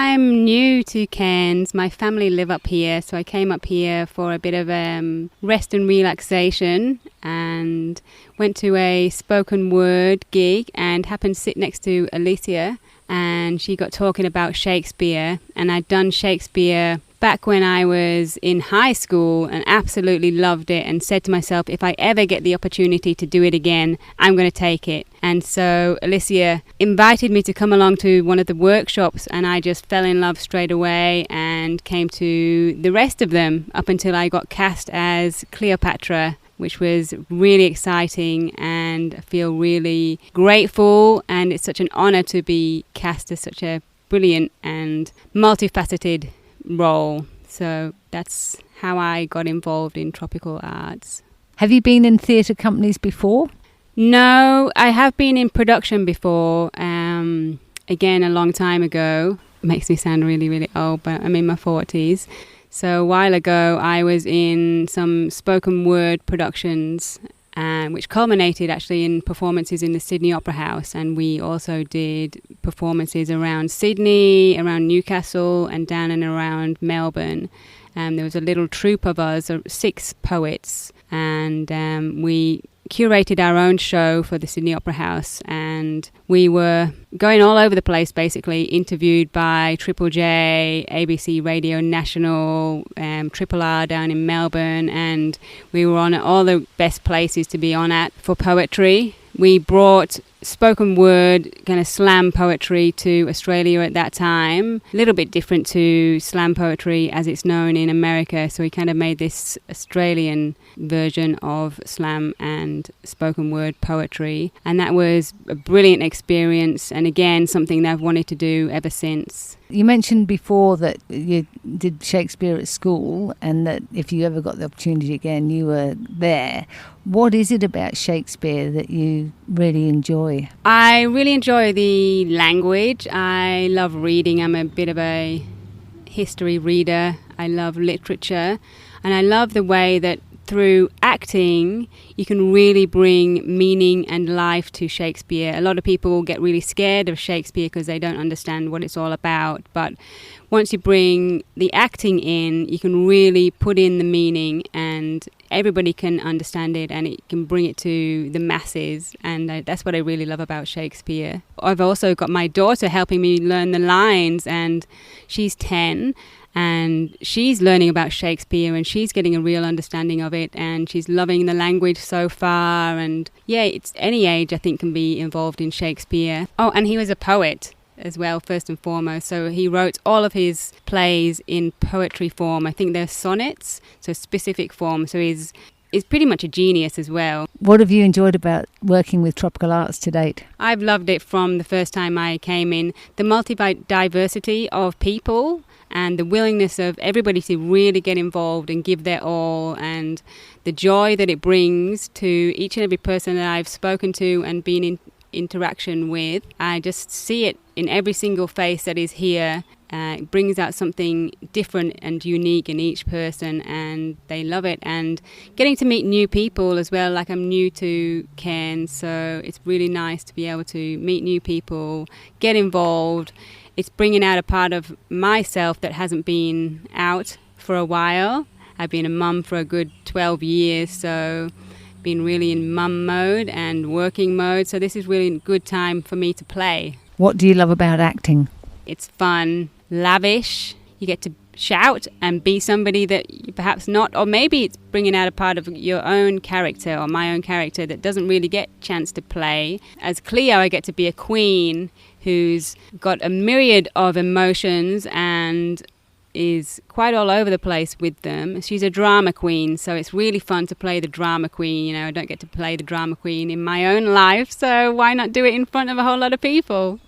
I'm new to Cairns. My family live up here, so I came up here for a bit of rest and relaxation and went to a spoken word gig and happened to sit next to Alicia, and she got talking about Shakespeare, and I'd done Shakespeare back when I was in high school and absolutely loved it, and said to myself, if I ever get the opportunity to do it again, I'm going to take it. And so Alicia invited me to come along to one of the workshops, and I just fell in love straight away and came to the rest of them up until I got cast as Cleopatra, which was really exciting, and I feel really grateful, and it's such an honor to be cast as such a brilliant and multifaceted role. So that's how I got involved in tropical arts. Have you been in theatre companies before? No, I have been in production before, again a long time ago. Makes me sound really, really old, but I'm in my 40s. So a while ago I was in some spoken word productions, which culminated actually in performances in the Sydney Opera House, and we also did performances around Sydney, around Newcastle, and down and around Melbourne. There was a little troupe of us, 6 poets, and we curated our own show for the Sydney Opera House, and we were going all over the place, basically interviewed by Triple J, ABC Radio National, Triple R down in Melbourne, and we were on all the best places to be on at for poetry. We brought spoken word kind of slam poetry to Australia at that time, a little bit different to slam poetry as it's known in America, so we kind of made this Australian version of slam and spoken word poetry, and that was a brilliant experience, and again something that I've wanted to do ever since. You mentioned before that you did Shakespeare at school, and that if you ever got the opportunity again you were there. What is it about Shakespeare that you really enjoy? I really enjoy the language. I love reading. I'm a bit of a history reader. I love literature, and I love the way that through acting you can really bring meaning and life to Shakespeare. A lot of people get really scared of Shakespeare because they don't understand what it's all about, but once you bring the acting in, you can really put in the meaning and everybody can understand it, and it can bring it to the masses, and that's what I really love about Shakespeare. I've also got my daughter helping me learn the lines, and she's 10, and she's learning about Shakespeare, and she's getting a real understanding of it, and she's loving the language so far. And yeah, it's any age I think can be involved in Shakespeare. Oh, and he was a poet as well, first and foremost, so he wrote all of his plays in poetry form. I think they're sonnets, so specific form, so he's pretty much a genius as well. What have you enjoyed about working with Tropical Arts to date? I've loved it from the first time I came in. The multi-diversity of people and the willingness of everybody to really get involved and give their all, and the joy that it brings to each and every person that I've spoken to and been in interaction with. I just see it in every single face that is here. It brings out something different and unique in each person, and they love it. And getting to meet new people as well, like I'm new to Cairns, so it's really nice to be able to meet new people, get involved. It's bringing out a part of myself that hasn't been out for a while. I've been a mum for a good 12 years, so been really in mum mode and working mode, so this is really a good time for me to play. What do you love about acting? It's fun, lavish, you get to shout and be somebody that you perhaps not, or maybe it's bringing out a part of your own character or my own character that doesn't really get a chance to play. As Cleo, I get to be a queen who's got a myriad of emotions and is quite all over the place with them. She's a drama queen, so it's really fun to play the drama queen. You know, I don't get to play the drama queen in my own life, so why not do it in front of a whole lot of people?